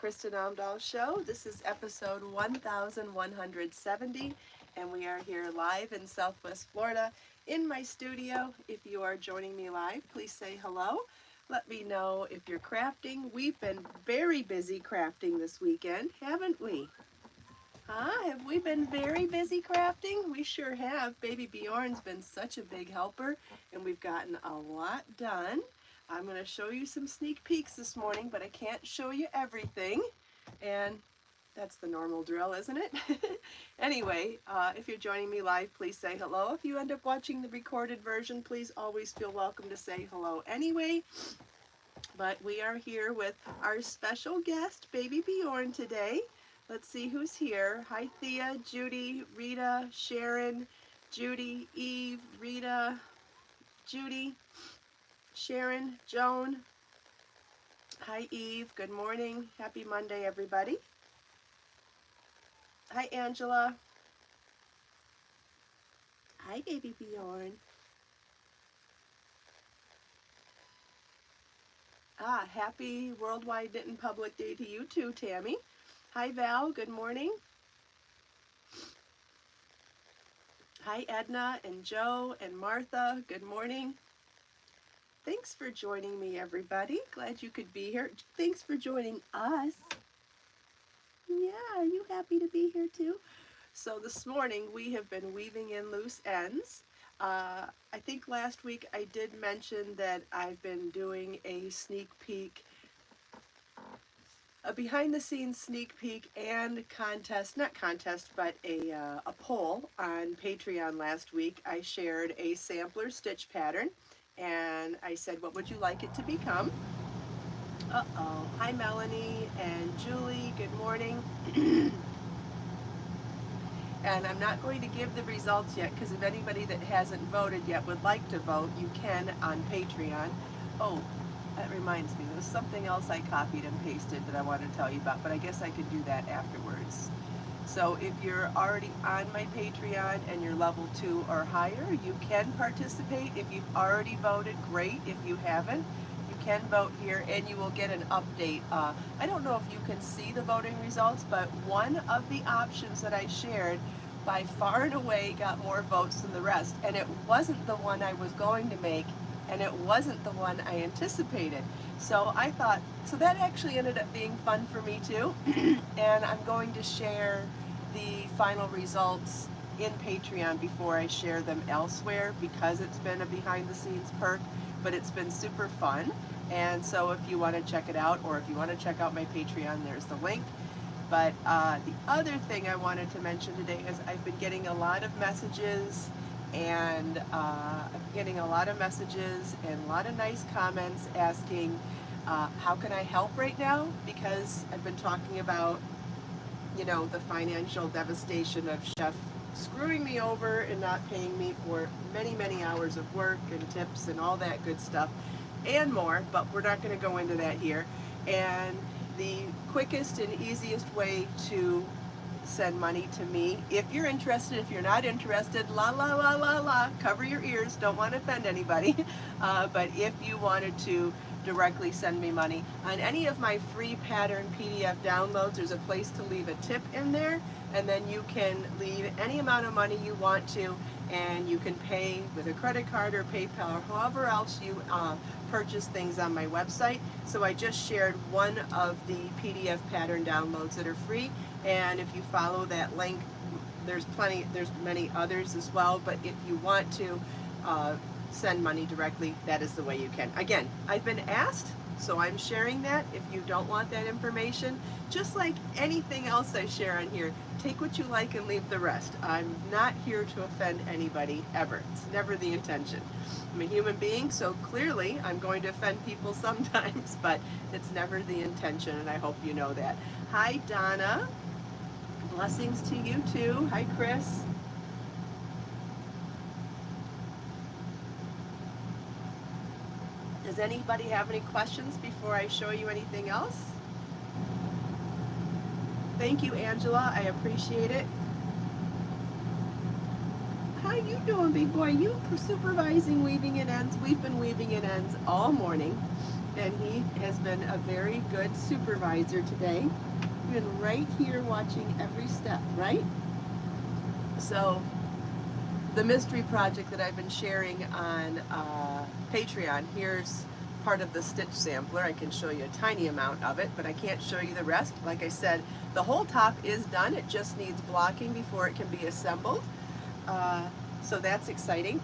Kristin Omdahl Show. This is episode 1170, and we are here live in Southwest Florida in my studio. If you are joining me live, please say hello. Let me know if you're crafting. We've been very busy crafting this weekend, haven't we? Have we been very busy crafting? We sure have. Baby Bjorn's been such a big helper, and we've gotten a lot done. I'm going to show you some sneak peeks this morning, but I can't show you everything, and that's the normal drill, isn't it? Anyway, if you're joining me live, please say hello. If you end up watching the recorded version, please always feel welcome to say hello anyway. But we are here with our special guest, Baby Bjorn, today. Let's see who's here. Hi, Thea, Judy, Rita, Sharon, Judy, Eve, Rita, Judy, Sharon, Joan. Hi, Eve. Good morning. Happy Monday, everybody. Hi, Angela. Hi, Baby Bjorn. Happy Worldwide Knit and Public Day to you too, Tammy. Hi, Val. Good morning. Hi, Edna and Joe and Martha. Good morning. Thanks for joining me, everybody. Glad you could be here. Thanks for joining us. Yeah, are you happy to be here too? So this morning we have been weaving in loose ends. I think last week I did mention that I've been doing a sneak peek, a behind the scenes sneak peek and contest, not contest, but a poll on Patreon last week. I shared a sampler stitch pattern and I said, what would you like it to become? Hi, Melanie and Julie. Good morning. And I'm not going to give the results yet because if anybody that hasn't voted yet would like to vote, you can on Patreon. Oh, that reminds me, there was something else I copied and pasted that I wanted to tell you about, but I guess I could do that afterwards. So if you're already on my Patreon and you're level 2 or higher, you can participate. If you've already voted, great. If you haven't, you can vote here and you will get an update. I don't know if you can see the voting results, but one of the options that I shared by far and away got more votes than the rest, and it wasn't the one I was going to make, and it wasn't the one I anticipated. So I thought, so that actually ended up being fun for me too. And I'm going to share the final results in Patreon before I share them elsewhere because it's been a behind the scenes perk, but it's been super fun. And so if you want to check it out, or if you want to check out my Patreon, there's the link. But the other thing I wanted to mention today is I've been getting a lot of messages and getting a lot of messages and a lot of nice comments asking how can I help right now, because I've been talking about, you know, the financial devastation of Chef screwing me over and not paying me for many hours of work and tips and all that good stuff and more, but we're not going to go into that here. And the quickest and easiest way to send money to me, if you're interested, if you're not interested, cover your ears, don't want to offend anybody, but if you wanted to directly send me money on any of my free pattern PDF downloads, there's a place to leave a tip in there, and then you can leave any amount of money you want to, and you can pay with a credit card or PayPal or however else you purchase things on my website. So I just shared one of the PDF pattern downloads that are free, and if you follow that link, there's many others as well, but if you want to send money directly, that is the way you can. Again, I've been asked, so I'm sharing that. If you don't want that information, just like anything else I share on here, take what you like and leave the rest. I'm not here to offend anybody, ever. It's never the intention. I'm a human being, so clearly I'm going to offend people sometimes, but it's never the intention, and I hope you know that. Hi, Donna. Blessings to you too. Hi, Chris. Does anybody have any questions before I show you anything else? Thank you, Angela. I appreciate it. How you doing, big boy? You supervising weaving in ends? We've been weaving in ends all morning. And he has been a very good supervisor today. Been right here watching every step, right? So the mystery project that I've been sharing on Patreon, here's part of the stitch sampler. I can show you a tiny amount of it, but I can't show you the rest. Like I said, the whole top is done. It just needs blocking before it can be assembled. So that's exciting.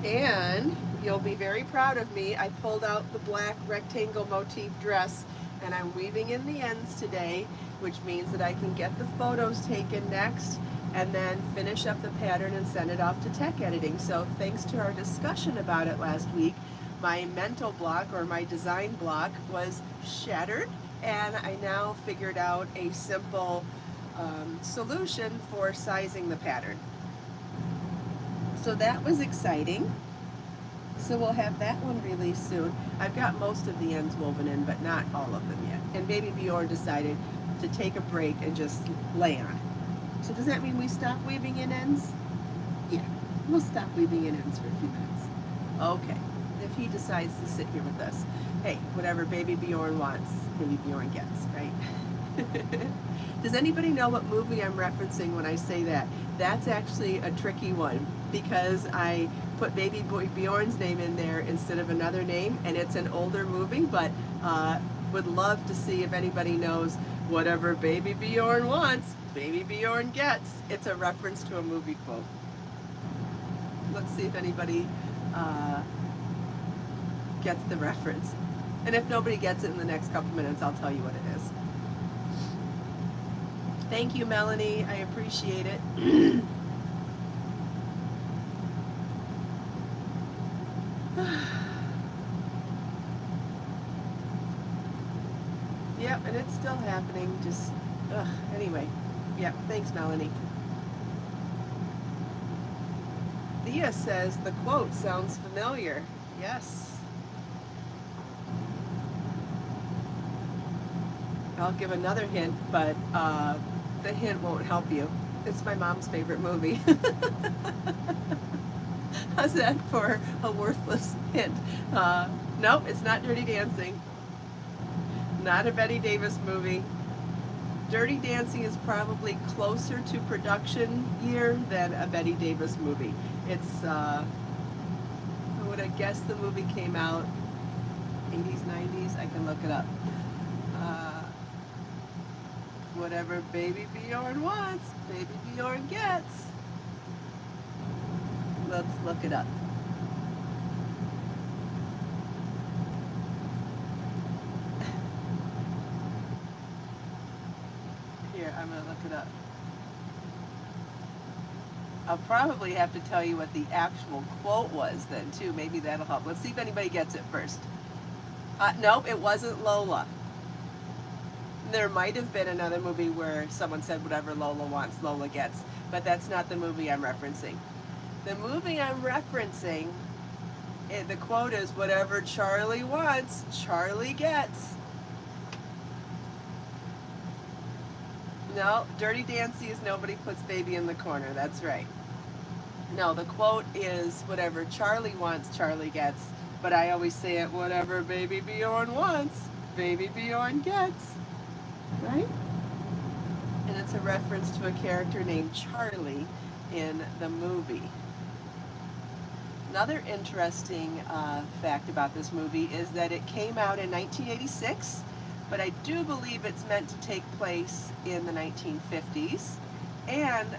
And you'll be very proud of me. I pulled out the black rectangle motif dress and I'm weaving in the ends today, which means that I can get the photos taken next and then finish up the pattern and send it off to tech editing. So thanks to our discussion about it last week, my mental block or my design block was shattered, and I now figured out a simple solution for sizing the pattern. So that was exciting. So we'll have that one released soon. I've got most of the ends woven in, but not all of them yet. And Baby Bjorn decided to take a break and just lay on it. So does that mean we stop weaving in ends? Yeah, we'll stop weaving in ends for a few minutes. Okay, if he decides to sit here with us, hey, whatever Baby Bjorn wants, Baby Bjorn gets, right? Does anybody know what movie I'm referencing when I say that? That's actually a tricky one because I put Baby Bjorn's name in there instead of another name, and it's an older movie, but would love to see if anybody knows whatever Baby Bjorn wants, Baby Bjorn gets. It's a reference to a movie quote. Let's see if anybody gets the reference. And if nobody gets it in the next couple minutes, I'll tell you what it is. Thank you, Melanie. I appreciate it. Yep, and it's still happening. Just, anyway. Yep, thanks, Melanie. Thea says the quote sounds familiar. Yes. I'll give another hint, but the hint won't help you. It's my mom's favorite movie. How's that for a worthless hint? Nope, it's not Dirty Dancing. Not a Bette Davis movie. Dirty Dancing is probably closer to production year than a Bette Davis movie. It's, I would have guessed the movie came out 80s, 90s. I can look it up. Whatever Baby Bjorn wants, Baby Bjorn gets. Let's look it up. Here, I'm going to look it up. I'll probably have to tell you what the actual quote was then, too. Maybe that'll help. Let's see if anybody gets it first. Nope, it wasn't Lola. There might have been another movie where someone said whatever Lola wants, Lola gets, but that's not the movie I'm referencing. The movie I'm referencing, the quote is, whatever Charlie wants, Charlie gets. No, Dirty Dancing is nobody puts baby in the corner, that's right. No, the quote is, whatever Charlie wants, Charlie gets, but I always say it, whatever Baby Bjorn wants, Baby Bjorn gets. Right? And it's a reference to a character named Charlie in the movie. Another interesting fact about this movie is that it came out in 1986, but I do believe it's meant to take place in the 1950s. And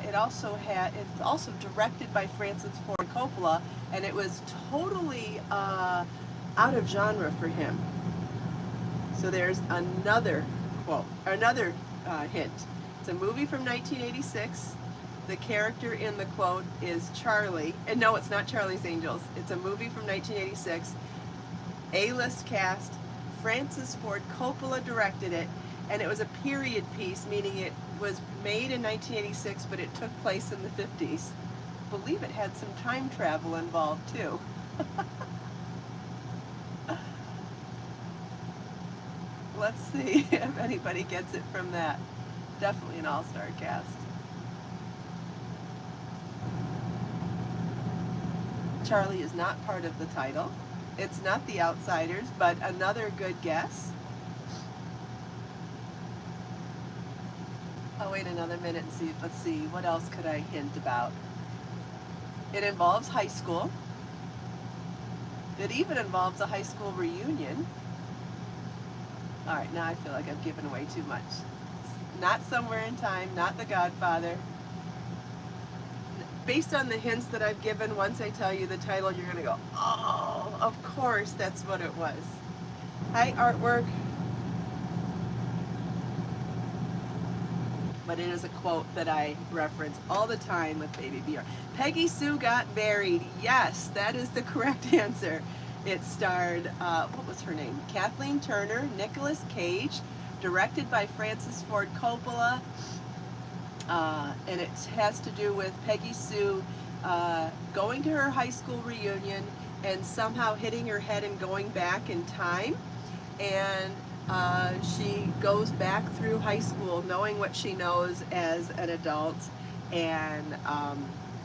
it's also directed by Francis Ford Coppola, and it was totally out of genre for him. So there's another quote, or another hint. It's a movie from 1986. The character in the quote is Charlie. And no, it's not Charlie's Angels. It's a movie from 1986. A-list cast. Francis Ford Coppola directed it. And it was a period piece, meaning it was made in 1986, but it took place in the 50s. I believe it had some time travel involved, too. Let's see if anybody gets it from that. Definitely an all-star cast. Charlie is not part of the title. It's not The Outsiders, but another good guess. I'll wait another minute and see. Let's see, what else could I hint about? It involves high school. It even involves a high school reunion. All right, now I feel like I've given away too much. Not Somewhere in Time, not The Godfather. Based on the hints that I've given, once I tell you the title, you're going to go, oh, of course, that's what it was. Hi, artwork. But it is a quote that I reference all the time with Baby Bjorn. Peggy Sue Got Married. Yes, that is the correct answer. It starred, what was her name? Kathleen Turner, Nicolas Cage, directed by Francis Ford Coppola, and it has to do with Peggy Sue going to her high school reunion and somehow hitting her head and going back in time. And she goes back through high school knowing what she knows as an adult, and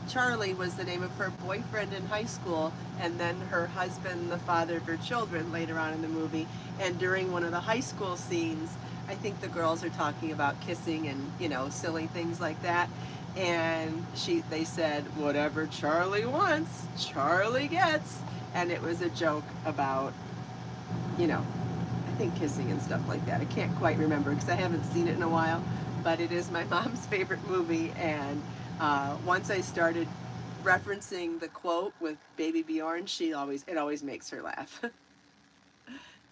Charlie was the name of her boyfriend in high school, and then her husband, the father of her children, later on in the movie. And during one of the high school scenes, I think the girls are talking about kissing and, you know, silly things like that. And they said, whatever Charlie wants, Charlie gets. And it was a joke about, you know, I think kissing and stuff like that. I can't quite remember because I haven't seen it in a while, but it is my mom's favorite movie. And once I started referencing the quote with Baby Bjorn, it always makes her laugh.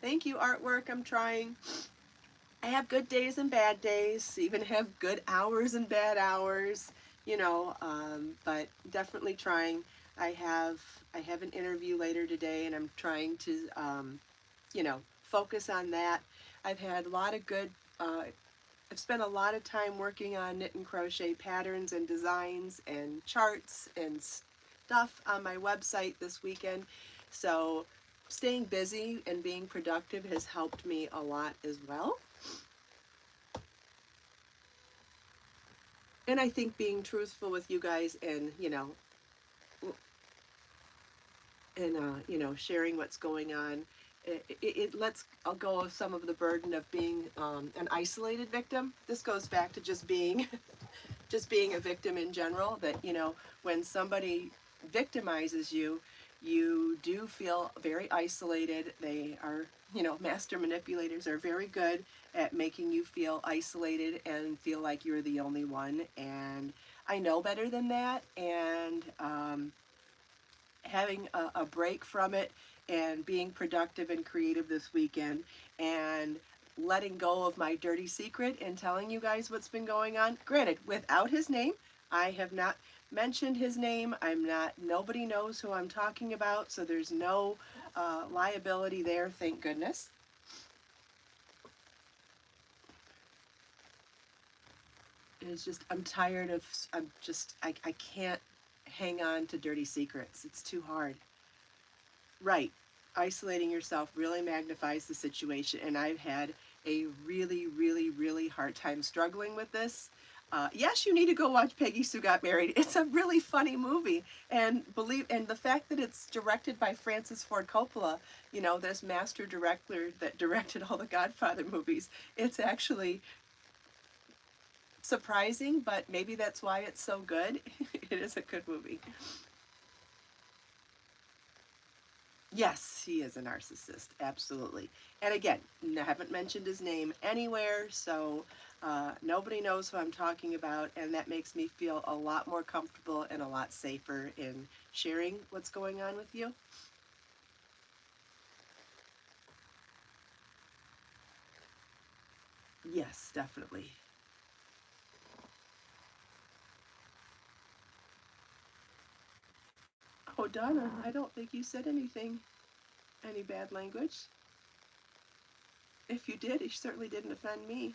Thank you, artwork. I'm trying. I have good days and bad days, even have good hours and bad hours, you know, but definitely trying. I have an interview later today, and I'm trying to, you know, focus on that. I've had a lot of good, I've spent a lot of time working on knit and crochet patterns and designs and charts and stuff on my website this weekend. So staying busy and being productive has helped me a lot as well. And I think being truthful with you guys and, you know, sharing what's going on, it lets go of some of the burden of being an isolated victim. This goes back to just being just being a victim in general, that, you know, when somebody victimizes you, you do feel very isolated. They are, you know, master manipulators are very good at making you feel isolated and feel like you're the only one. And I know better than that. And having a break from it and being productive and creative this weekend, and letting go of my dirty secret and telling you guys what's been going on. Granted, without his name, I have not mentioned his name. Nobody knows who I'm talking about, so there's no liability there, thank goodness. It's just, I can't hang on to dirty secrets. It's too hard. Right. Isolating yourself really magnifies the situation, and I've had a really, really, really hard time struggling with this. Yes, you need to go watch Peggy Sue Got Married. It's a really funny movie, and the fact that it's directed by Francis Ford Coppola, you know, this master director that directed all the Godfather movies. It's actually surprising, but maybe that's why it's so good. It is a good movie. Yes, he is a narcissist, absolutely. And again, I haven't mentioned his name anywhere, so nobody knows who I'm talking about, and that makes me feel a lot more comfortable and a lot safer in sharing what's going on with you. Yes, definitely. Oh, Donna, I don't think you said any bad language. If you did, it certainly didn't offend me.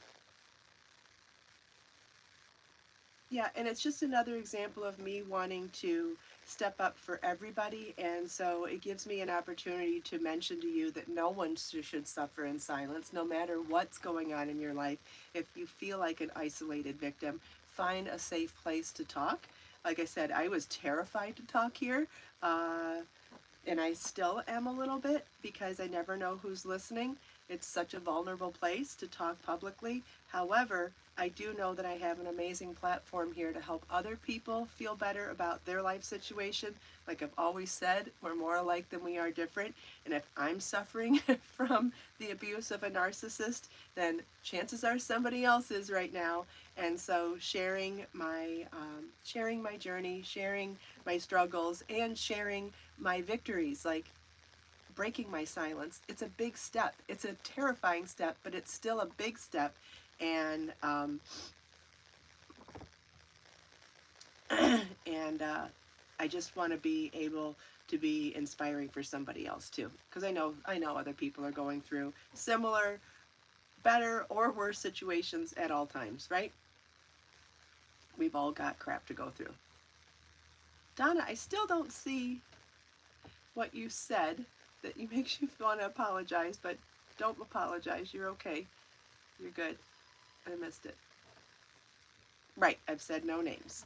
Yeah, and it's just another example of me wanting to step up for everybody, and so it gives me an opportunity to mention to you that no one should suffer in silence, no matter what's going on in your life. If you feel like an isolated victim, find a safe place to talk. Like I said, I was terrified to talk here. and I still am a little bit, because I never know who's listening. It's such a vulnerable place to talk publicly. However, I do know that I have an amazing platform here to help other people feel better about their life situation. Like I've always said, we're more alike than we are different. And if I'm suffering from the abuse of a narcissist, then chances are somebody else is right now. And so sharing my journey, sharing my struggles, and sharing my victories, like breaking my silence. It's a big step. It's a terrifying step, but it's still a big step. And I just want to be able to be inspiring for somebody else too, because I know other people are going through similar, better or worse situations at all times, right? We've all got crap to go through. Donna, I still don't see what you said that you makes you want to apologize, but don't apologize. You're okay. You're good. I missed it. Right, I've said no names.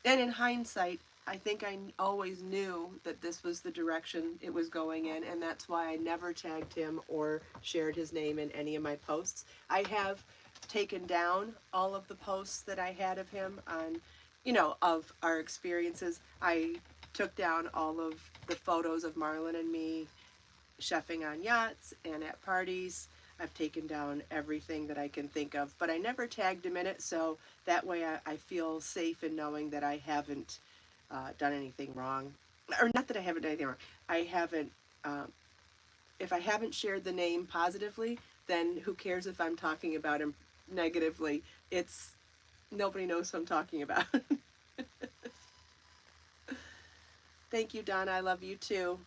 And in hindsight, I think I always knew that this was the direction it was going in, and that's why I never tagged him or shared his name in any of my posts. I have taken down all of the posts that I had of him on, of our experiences. I took down all of the photos of Marlon and me chefing on yachts and at parties. I've taken down everything that I can think of, but I never tagged him in it, so that way I feel safe in knowing that I haven't done anything wrong. Or not that I haven't done anything wrong. I haven't, if I haven't shared the name positively, then who cares if I'm talking about him negatively? Nobody knows who I'm talking about. Thank you, Donna. I love you too.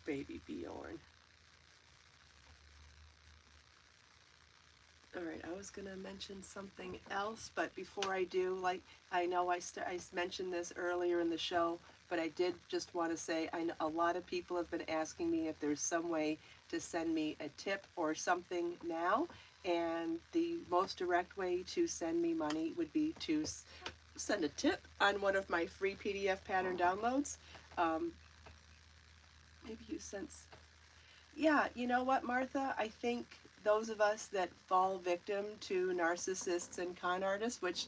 Baby Bjorn. All right, I was going to mention something else, but before I do, like, I know I mentioned this earlier in the show, but I did just want to say, I know a lot of people have been asking me if there's some way to send me a tip or something now, and the most direct way to send me money would be to send a tip on one of my free PDF pattern downloads. Maybe you sense. Yeah, you know what, Martha? I think those of us that fall victim to narcissists and con artists, which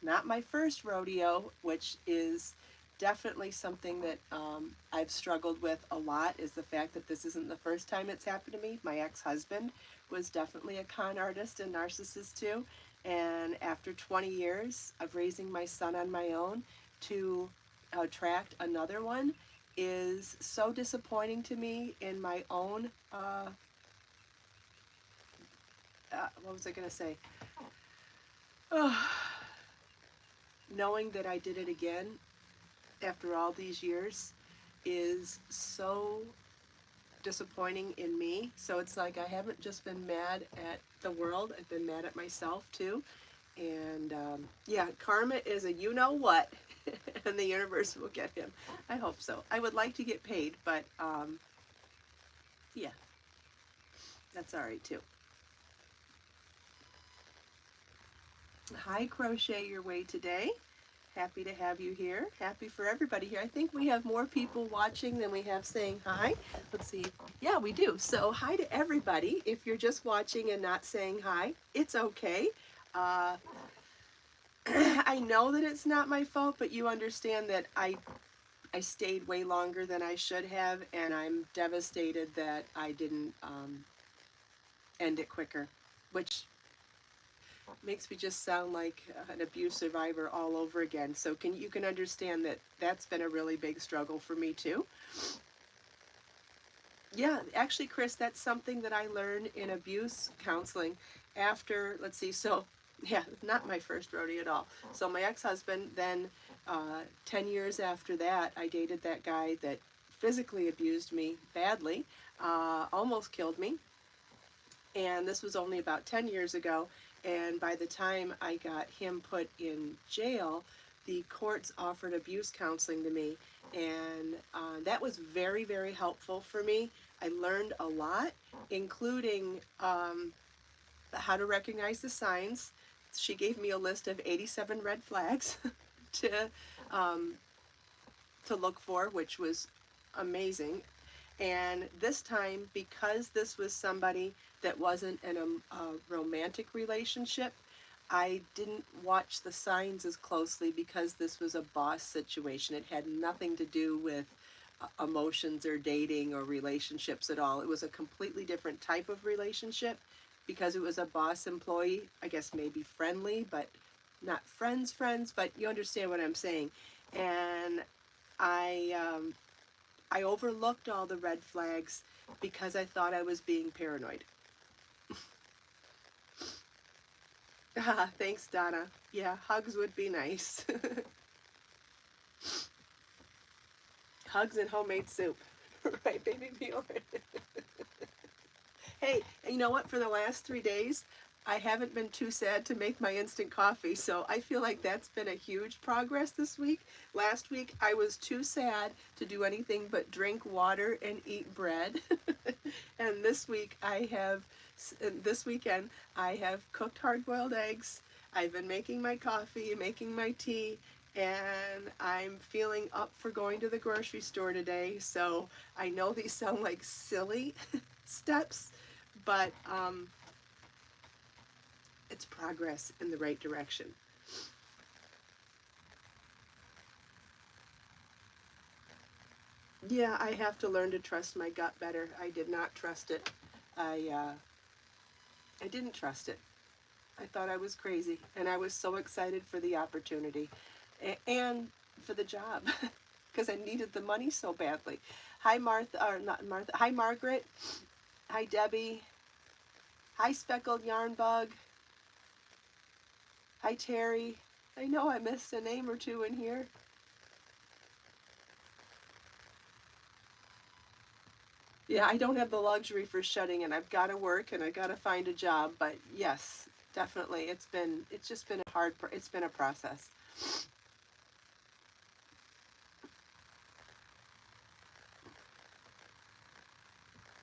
not my first rodeo, which is definitely something that I've struggled with a lot, is the fact that this isn't the first time it's happened to me. My ex-husband was definitely a con artist and narcissist too. And after 20 years of raising my son on my own, to attract another one is so disappointing to me in my own, what was I going to say? Knowing that I did it again after all these years is so disappointing in me. So it's like I haven't just been mad at the world, I've been mad at myself too. And yeah, karma is a you-know-what, and the universe will get him. I hope so. I would like to get paid, but yeah, that's all right too. Hi, Crochet Your Way today. Happy to have you here. Happy for everybody here. I think we have more people watching than we have saying hi. Let's see. Yeah, we do. So hi to everybody. If you're just watching and not saying hi, it's okay. I know that it's not my fault, but you understand that I stayed way longer than I should have, and I'm devastated that I didn't end it quicker, which makes me just sound like an abuse survivor all over again. So you can understand that that's been a really big struggle for me too. Yeah, actually, Chris, that's something that I learned in abuse counseling after, let's see, so yeah, not my first rodeo at all. So my ex-husband, then 10 years after that, I dated that guy that physically abused me badly, almost killed me. And this was only about 10 years ago. And by the time I got him put in jail, the courts offered abuse counseling to me. And that was very, very helpful for me. I learned a lot, including how to recognize the signs. She gave me a list of 87 red flags to to look for, which was amazing. And this time, because this was somebody that wasn't in a romantic relationship, I didn't watch the signs as closely because this was a boss situation. It had nothing to do with emotions or dating or relationships at all. It was a completely different type of relationship because it was a boss employee, I guess maybe friendly, but not friends, but you understand what I'm saying. And I overlooked all the red flags because I thought I was being paranoid. Ah, thanks, Donna. Yeah, hugs would be nice. Hugs and homemade soup. Right, baby Bjorn? Hey, you know what? For the last 3 days, I haven't been too sad to make my instant coffee, so I feel like that's been a huge progress this week. Last week, I was too sad to do anything but drink water and eat bread. And this weekend, I have cooked hard-boiled eggs. I've been making my coffee, making my tea, and I'm feeling up for going to the grocery store today. So I know these sound like silly steps, but it's progress in the right direction. Yeah, I have to learn to trust my gut better. I did not trust it. I didn't trust it. I thought I was crazy, and I was so excited for the opportunity and for the job because I needed the money so badly. Hi, Martha, or not Martha. Hi, Margaret. Hi, Debbie. Hi, Speckled Yarn Bug. Hi, Terry. I know I missed a name or two in here. Yeah, I don't have the luxury for shutting in. I've got to work and I got to find a job. But yes, definitely, it's just been it's been a process.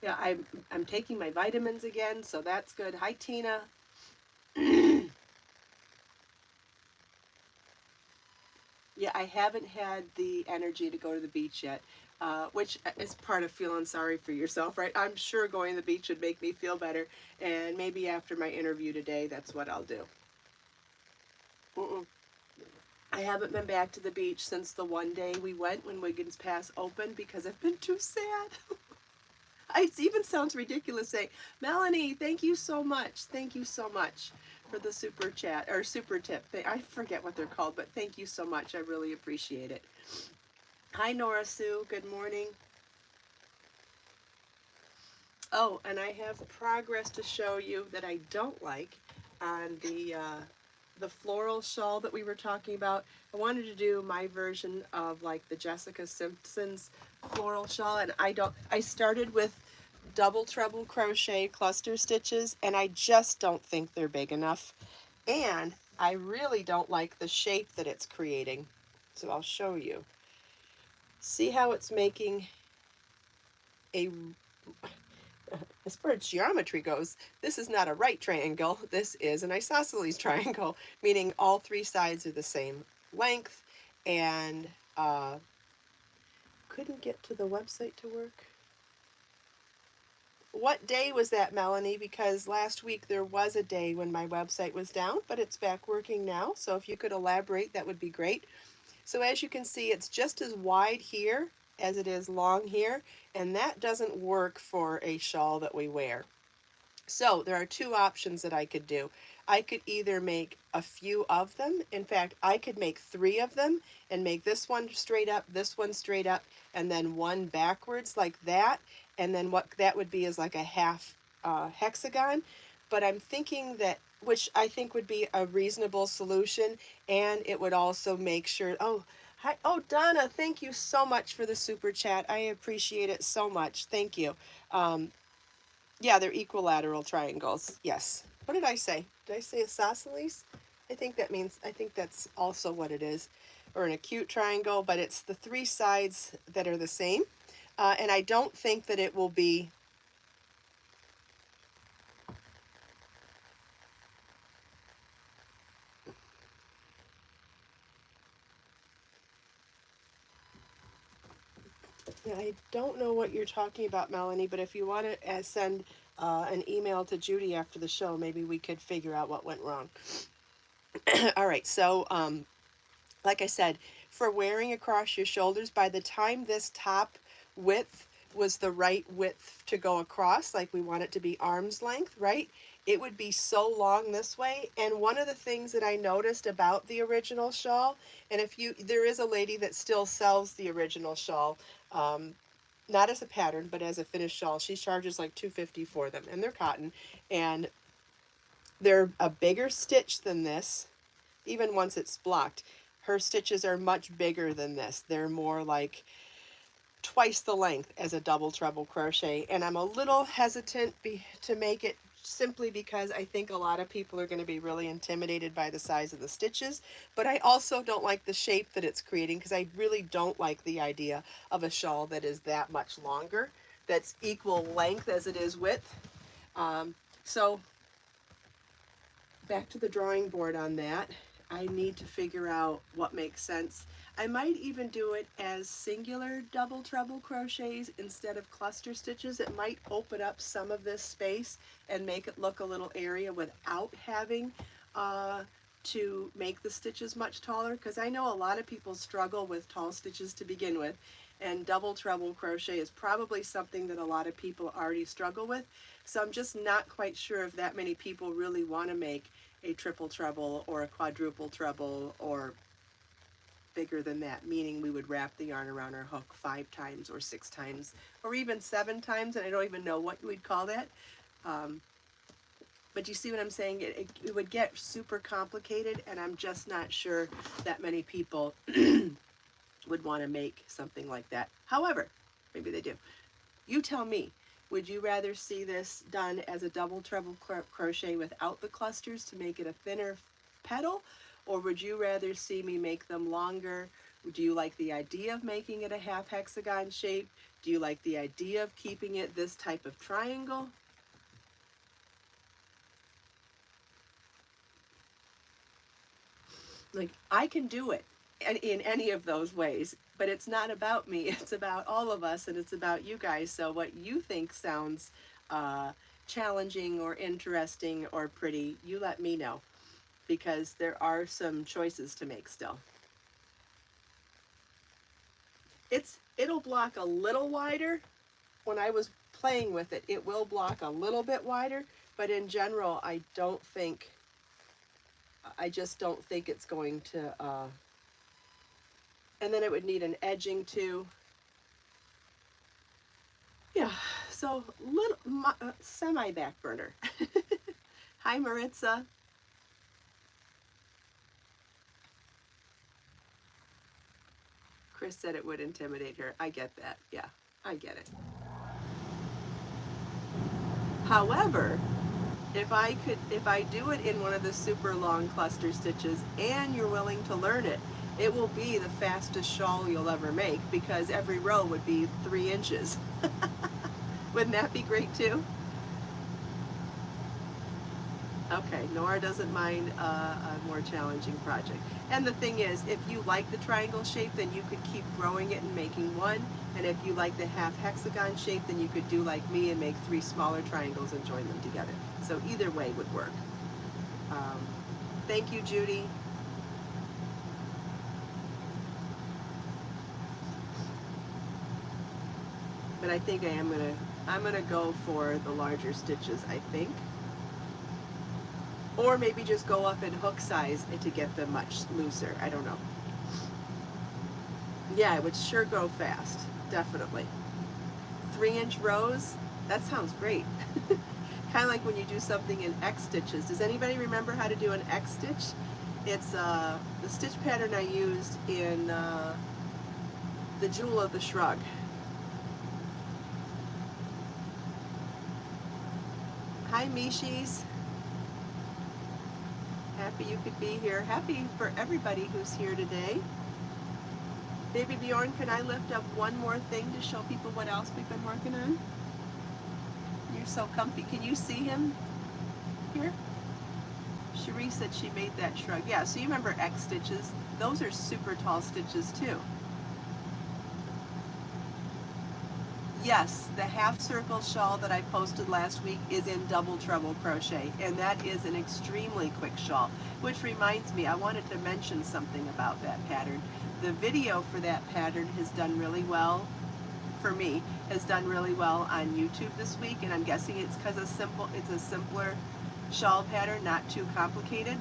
Yeah, I'm taking my vitamins again, so that's good. Hi, Tina. Yeah, I haven't had the energy to go to the beach yet, which is part of feeling sorry for yourself, right? I'm sure going to the beach would make me feel better, and maybe after my interview today, that's what I'll do. Mm-mm. I haven't been back to the beach since the one day we went when Wiggins Pass opened because I've been too sad. It even sounds ridiculous saying, Melanie, thank you so much. Thank you so much for the super chat or super tip. I forget what they're called, but thank you so much. I really appreciate it. Hi, Nora Sue. Good morning. Oh, and I have progress to show you that I don't like on the floral shawl that we were talking about. I wanted to do my version of like the Jessica Simpson's floral shawl, and I started with double treble crochet cluster stitches, and I just don't think they're big enough. And I really don't like the shape that it's creating. So I'll show you. See how it's making a, as far as geometry goes, this is not a right triangle. This is an isosceles triangle, meaning all three sides are the same length, and couldn't get to the website to work. What day was that, Melanie? Because last week there was a day when my website was down, but it's back working now. So if you could elaborate, that would be great. So as you can see, it's just as wide here as it is long here, and that doesn't work for a shawl that we wear. So there are two options that I could do. I could either make a few of them. In fact, I could make 3 of them and make this one straight up, this one straight up, and then one backwards like that. And then what that would be is like a half hexagon. But I'm thinking that, which I think would be a reasonable solution, and it would also make sure, oh, hi, oh, Donna, thank you so much for the super chat. I appreciate it so much. Thank you. Yeah, they're equilateral triangles. Yes. What did I say? Did I say isosceles? I think that's also what it is. Or an acute triangle, but it's the 3 sides that are the same. And I don't think that it will be... I don't know what you're talking about, Melanie, but if you want to send an email to Judy after the show, maybe we could figure out what went wrong. All right, so like I said, for wearing across your shoulders, by the time this top width was the right width to go across, like we want it to be arm's length, right? It would be so long this way. And one of the things that I noticed about the original shawl, and if you, there is a lady that still sells the original shawl, not as a pattern, but as a finished shawl. She charges like $2.50 for them, and they're cotton, and they're a bigger stitch than this, even once it's blocked. Her stitches are much bigger than this. They're more like twice the length as a double treble crochet, and I'm a little hesitant to make it, simply because I think a lot of people are going to be really intimidated by the size of the stitches, but I also don't like the shape that it's creating, because I really don't like the idea of a shawl that is that much longer, that's equal length as it is width. So back to the drawing board on that. I need to figure out what makes sense. I might even do it as singular double treble crochets instead of cluster stitches. It might open up some of this space and make it look a little area without having to make the stitches much taller, because I know a lot of people struggle with tall stitches to begin with, and double treble crochet is probably something that a lot of people already struggle with. So I'm just not quite sure if that many people really want to make a triple treble or a quadruple treble, or bigger than that, meaning we would wrap the yarn around our hook 5 times or 6 times or even 7 times, and I don't even know what we'd call that. But you see what I'm saying? It would get super complicated, and I'm just not sure that many people would want to make something like that. However, maybe they do. You tell me, would you rather see this done as a double treble crochet without the clusters to make it a thinner petal, or would you rather see me make them longer? Do you like the idea of making it a half hexagon shape? Do you like the idea of keeping it this type of triangle? Like, I can do it in any of those ways, but it's not about me. It's about all of us, and it's about you guys. So what you think sounds challenging or interesting or pretty, you let me know, because there are some choices to make still. It'll block a little wider. When I was playing with it, it will block a little bit wider, but in general, I just don't think it's going to, and then it would need an edging too. Yeah, so little, semi back burner. Hi, Maritza. Chris said it would intimidate her. I get that. Yeah, I get it. However, if I do it in one of the super long cluster stitches and you're willing to learn it, it will be the fastest shawl you'll ever make, because every row would be 3 inches. Wouldn't that be great too? Okay, Nora doesn't mind a more challenging project. And the thing is, if you like the triangle shape, then you could keep growing it and making one. And if you like the half hexagon shape, then you could do like me and make 3 smaller triangles and join them together. So either way would work. Thank you, Judy. But I think I'm gonna go for the larger stitches, I think. Or maybe just go up in hook size to get them much looser. I don't know. Yeah, it would sure go fast. Definitely. 3-inch rows? That sounds great. Kind of like when you do something in X stitches. Does anybody remember how to do an X stitch? It's the stitch pattern I used in the Jewel of the Shrug. Hi, Mishis. Happy you could be here. Happy for everybody who's here today. Baby Bjorn, can I lift up one more thing to show people what else we've been working on? You're so comfy. Can you see him here? Cherie said she made that shrug. Yeah, so you remember X stitches? Those are super tall stitches too. Yes, the half circle shawl that I posted last week is in double treble crochet, and that is an extremely quick shawl, which reminds me, I wanted to mention something about that pattern. The video for that pattern has done really well, for me, has done really well on YouTube this week, and I'm guessing it's because it's a simpler shawl pattern, not too complicated.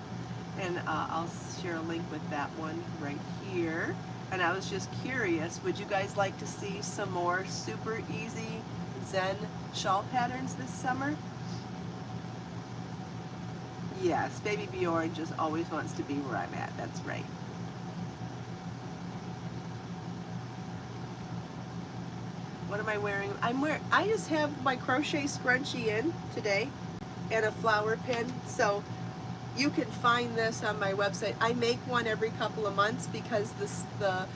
And I'll share a link with that one right here. And I was just curious, would you guys like to see some more super easy Zen shawl patterns this summer? Yes, baby Bjorn just always wants to be where I'm at. That's right. What am I wearing? I just have my crochet scrunchie in today and a flower pin. So you can find this on my website. I make one every couple of months because the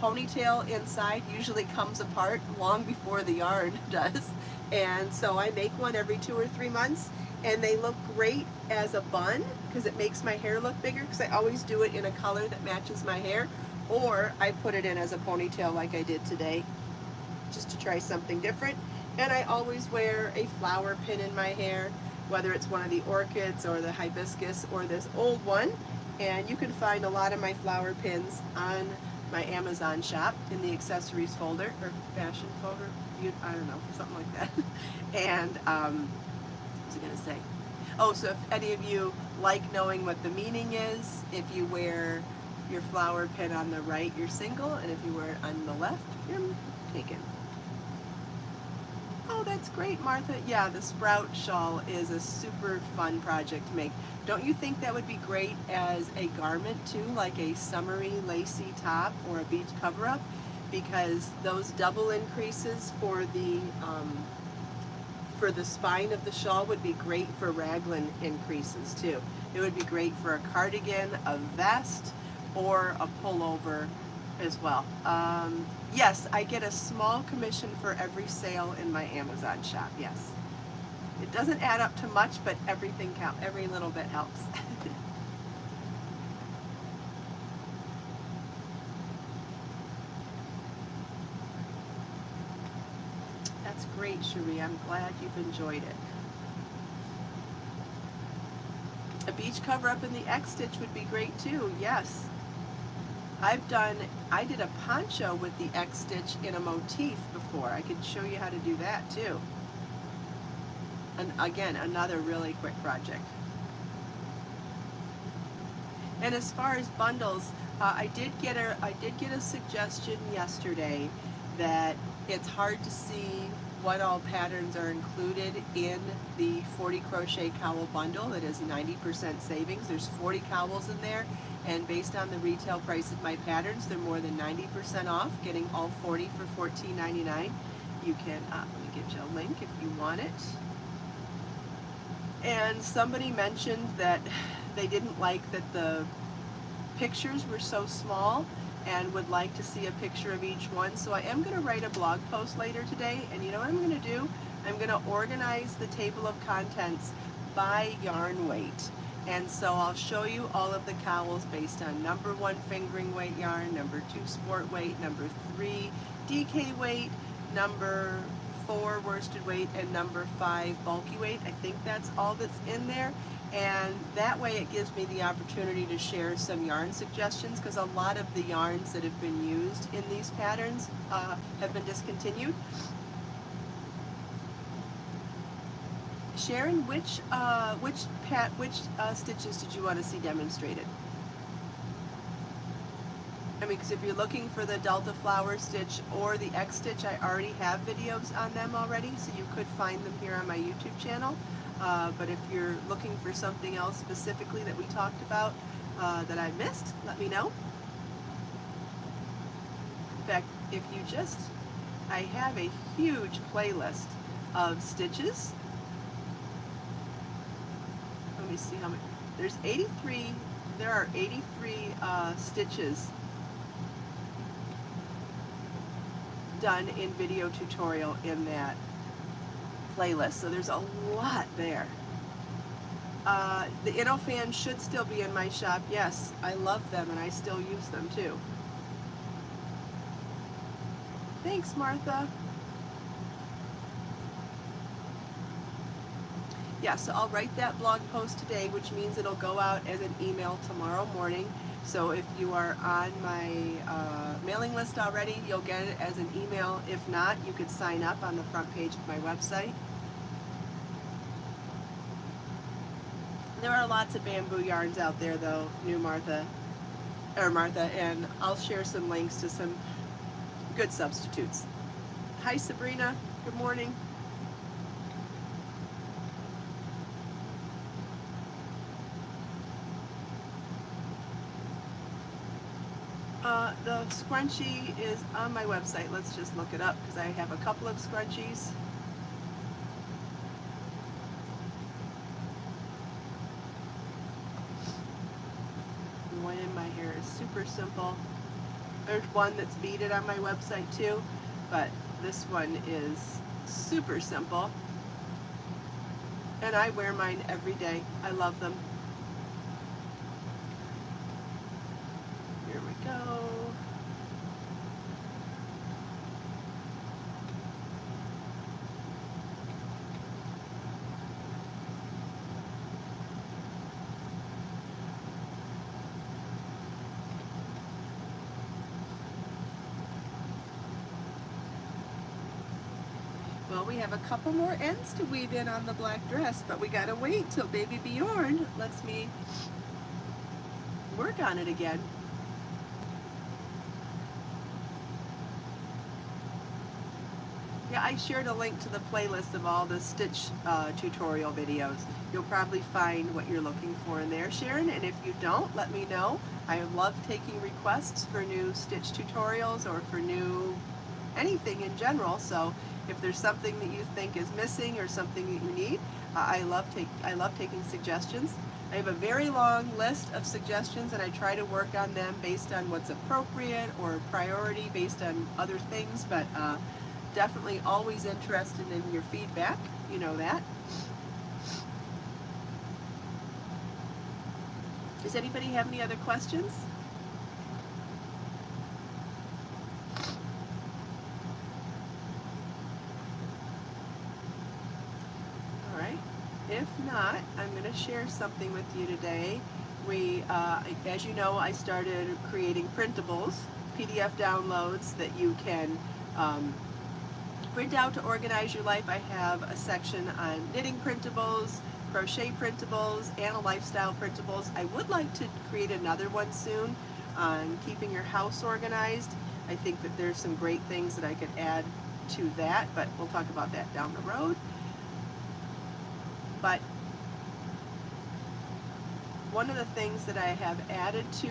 ponytail inside usually comes apart long before the yarn does. And so I make one every 2 or 3 months, and they look great as a bun because it makes my hair look bigger, because I always do it in a color that matches my hair, or I put it in as a ponytail like I did today, just to try something different. And I always wear a flower pin in my hair, whether it's one of the orchids or the hibiscus or this old one. And you can find a lot of my flower pins on my Amazon shop in the accessories folder, or fashion folder, I don't know, something like that. And what was I going to say? Oh, so if any of you like knowing what the meaning is, if you wear your flower pin on the right, you're single, and if you wear it on the left, you're taken. Oh, that's great, Martha. Yeah, the sprout shawl is a super fun project to make. Don't you think that would be great as a garment too, like a summery lacy top or a beach cover-up? Because those double increases for the spine of the shawl would be great for raglan increases too. It would be great for a cardigan, a vest, or a pullover as well. Yes, I get a small commission for every sale in my Amazon shop, yes. It doesn't add up to much, but everything counts. Every little bit helps. That's great, Cherie. I'm glad you've enjoyed it. A beach cover-up in the X-stitch would be great too, yes. I did a poncho with the X-stitch in a motif before. I could show you how to do that too. And again, another really quick project. And as far as bundles, I did get a suggestion yesterday that it's hard to see what all patterns are included in the 40 crochet cowl bundle that is 90% savings. There's 40 cowls in there, and based on the retail price of my patterns, they're more than 90% off, getting all 40 for $14.99. You can, let me get you a link if you want it. And somebody mentioned that they didn't like that the pictures were so small and would like to see a picture of each one. So I am going to write a blog post later today, and you know what I'm going to do? I'm going to organize the table of contents by yarn weight. And so I'll show you all of the cowls based on number 1 fingering weight yarn, number 2 sport weight, number 3 DK weight, number 4 worsted weight, and number 5 bulky weight. I think that's all that's in there. And that way it gives me the opportunity to share some yarn suggestions, because a lot of the yarns that have been used in these patterns have been discontinued. Sharon, which stitches did you want to see demonstrated? I mean, because if you're looking for the Delta flower stitch or the X stitch, I already have videos on them already, so you could find them here on my YouTube channel. But if you're looking for something else specifically that we talked about that I missed, let me know. In fact, if you just, I have a huge playlist of stitches. Let me see how many. There are 83 stitches done in video tutorial in that playlist, so there's a lot there. The InnoFans should still be in my shop. Yes, I love them and I still use them too. Thanks, Martha. Yeah, so I'll write that blog post today, which means it'll go out as an email tomorrow morning. So if you are on my mailing list already, you'll get it as an email. If not, you could sign up on the front page of my website. There are lots of bamboo yarns out there, though, Martha, and I'll share some links to some good substitutes. Hi, Sabrina. Good morning. The scrunchie is on my website. Let's just look it up because I have a couple of scrunchies. The one in my hair is super simple. There's one that's beaded on my website too, but this one is super simple. And I wear mine every day. I love them. Here we go. Well, we have a couple more ends to weave in on the black dress, but we gotta wait till baby Bjorn lets me work on it again. Yeah, I shared a link to the playlist of all the stitch tutorial videos. You'll probably find what you're looking for in there, Sharon, and if you don't, let me know. I love taking requests for new stitch tutorials or for new anything in general, so if there's something that you think is missing or something that you need, I love taking suggestions. I have a very long list of suggestions and I try to work on them based on what's appropriate or priority based on other things, but definitely always interested in your feedback. You know that. Does anybody have any other questions? All right. If not, I'm going to share something with you today. As you know, I started creating printables, PDF downloads that you can print out to organize your life. I have a section on knitting printables, crochet printables, and a lifestyle printables. I would like to create another one soon on keeping your house organized. I think that there's some great things that I could add to that, but we'll talk about that down the road. But one of the things that I have added to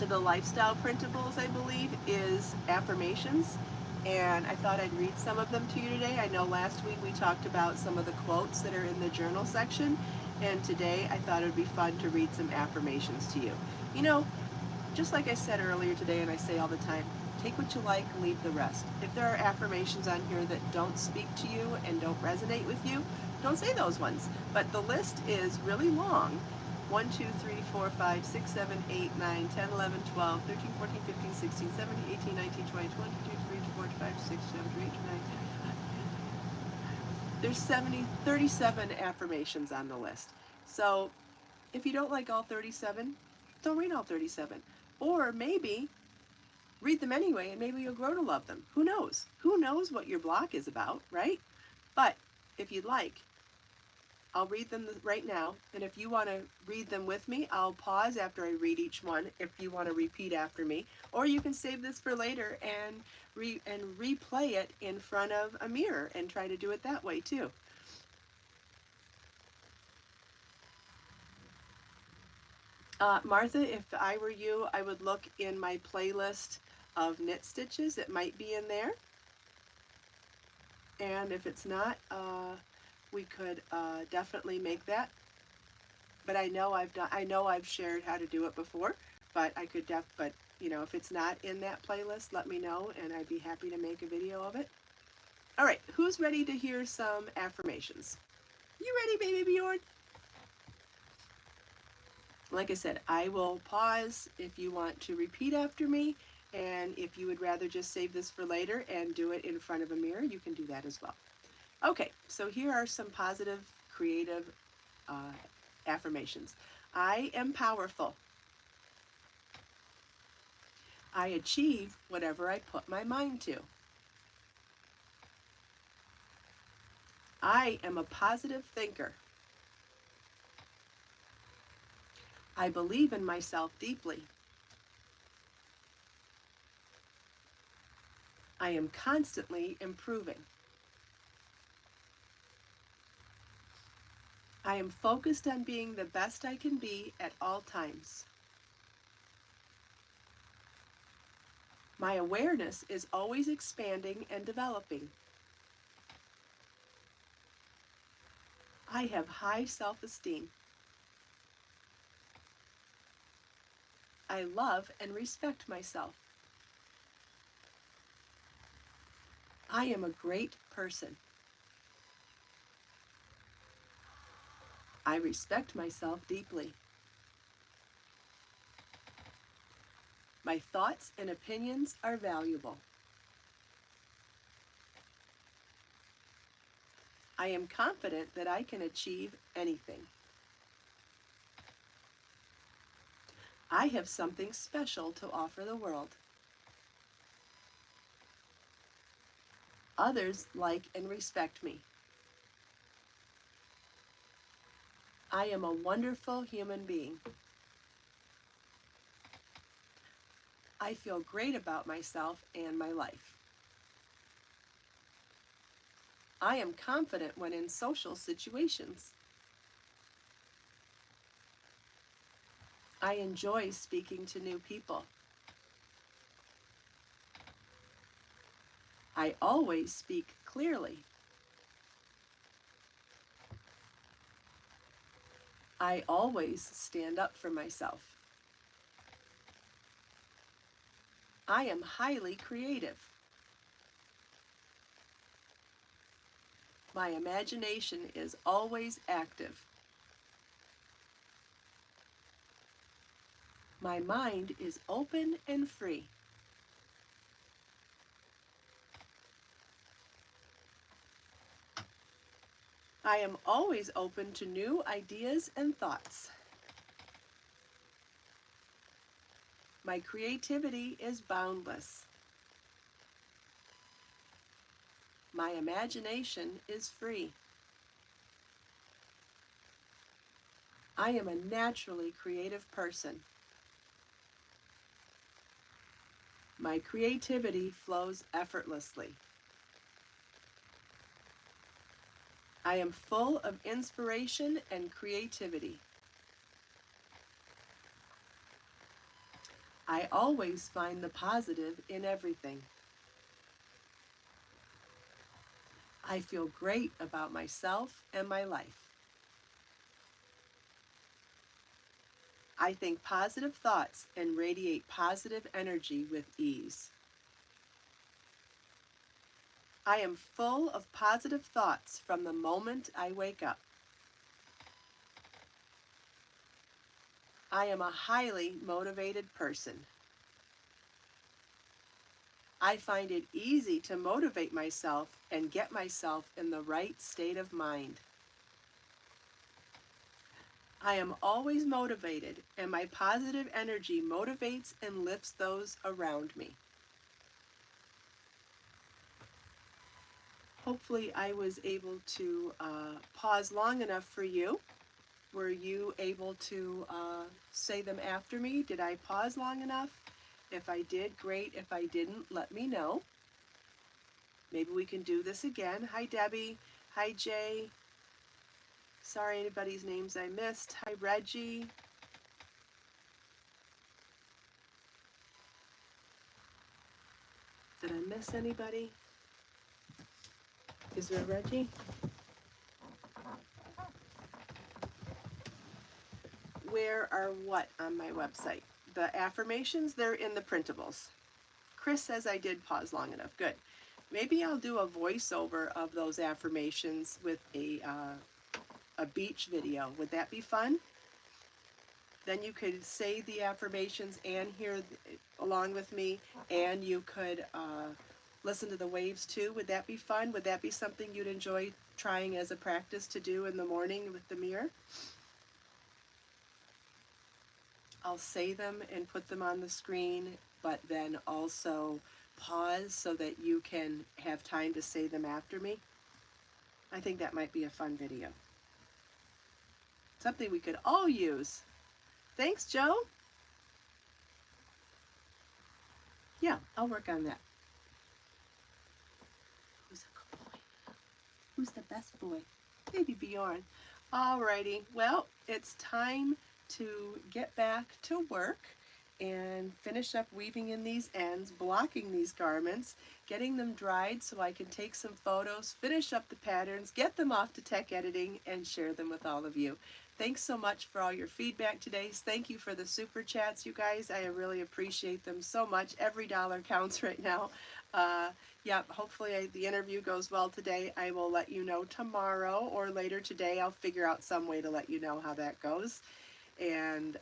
the lifestyle printables, I believe, is affirmations. And I thought I'd read some of them to you today. I know last week we talked about some of the quotes that are in the journal section, and today I thought it would be fun to read some affirmations to you. You know, just like I said earlier today, and I say all the time, take what you like, leave the rest. If there are affirmations on here that don't speak to you and don't resonate with you, don't say those ones. But the list is really long. 1, 2, 3, 4, 5, 6, 7, 8, 9, 10, 11, 12, 13, 14, 15, 16, 17, 18, 19, 20, 22, 23, 24, 25, 26, 27, 28, 29. There's 37 affirmations on the list. So if you don't like all 37, don't read all 37. Or maybe read them anyway and maybe you'll grow to love them. Who knows? Who knows what your block is about, right? But if you'd like, I'll read them right now, and if you want to read them with me, I'll pause after I read each one if you want to repeat after me, or you can save this for later and replay it in front of a mirror and try to do it that way too. Martha, if I were you, I would look in my playlist of knit stitches. It might be in there. And if it's not, we could definitely make that. But I know I've shared how to do it before, but but you know, if it's not in that playlist, let me know and I'd be happy to make a video of it. All right, who's ready to hear some affirmations? You ready, baby Bjorn? Like I said, I will pause if you want to repeat after me, and if you would rather just save this for later and do it in front of a mirror, you can do that as well. Okay, so here are some positive, creative uh, affirmations. I am powerful. I achieve whatever I put my mind to. I am a positive thinker. I believe in myself deeply. I am constantly improving. I am focused on being the best I can be at all times. My awareness is always expanding and developing. I have high self-esteem. I love and respect myself. I am a great person. I respect myself deeply. My thoughts and opinions are valuable. I am confident that I can achieve anything. I have something special to offer the world. Others like and respect me. I am a wonderful human being. I feel great about myself and my life. I am confident when in social situations. I enjoy speaking to new people. I always speak clearly. I always stand up for myself. I am highly creative. My imagination is always active. My mind is open and free. I am always open to new ideas and thoughts. My creativity is boundless. My imagination is free. I am a naturally creative person. My creativity flows effortlessly. I am full of inspiration and creativity. I always find the positive in everything. I feel great about myself and my life. I think positive thoughts and radiate positive energy with ease. I am full of positive thoughts from the moment I wake up. I am a highly motivated person. I find it easy to motivate myself and get myself in the right state of mind. I am always motivated, and my positive energy motivates and lifts those around me. Hopefully I was able to pause long enough for you. Were you able to say them after me? Did I pause long enough? If I did, great. If I didn't, let me know. Maybe we can do this again. Hi, Debbie. Hi, Jay. Sorry anybody's names I missed. Hi, Reggie. Did I miss anybody? Is there a Reggie? Where are what on my website? The affirmations, they're in the printables. Chris says I did pause long enough. Good. Maybe I'll do a voiceover of those affirmations with a beach video. Would that be fun? Then you could say the affirmations and hear along with me, and you could listen to the waves too. Would that be fun? Would that be something you'd enjoy trying as a practice to do in the morning with the mirror? I'll say them and put them on the screen, but then also pause so that you can have time to say them after me. I think that might be a fun video. Something we could all use. Thanks, Joe. Yeah, I'll work on that. Who's a good boy? Who's the best boy? Baby Bjorn. Alrighty, well, it's time to get back to work and finish up weaving in these ends, blocking these garments, getting them dried so I can take some photos, finish up the patterns, get them off to tech editing, and share them with all of you. Thanks so much for all your feedback today. Thank you for the super chats, you guys. I really appreciate them so much. Every dollar counts right now. Yeah, hopefully the interview goes well today. I will let you know tomorrow or later today. I'll figure out some way to let you know how that goes. And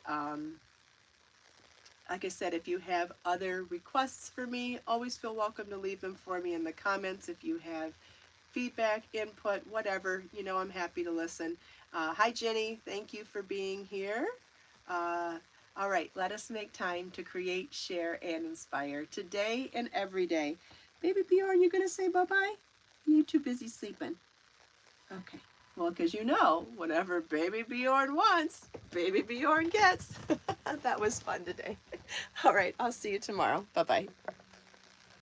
like I said, if you have other requests for me, always feel welcome to leave them for me in the comments. If you have feedback, input, whatever, you know I'm happy to listen. Hi Jenny, thank you for being here. All right, let us make time to create, share, and inspire today and every day. Baby Bjorn, you gonna say bye-bye? You too busy sleeping. Okay, well, because you know, whatever Baby Bjorn wants, Baby Bjorn gets. That was fun today. All right, I'll see you tomorrow. Bye-bye.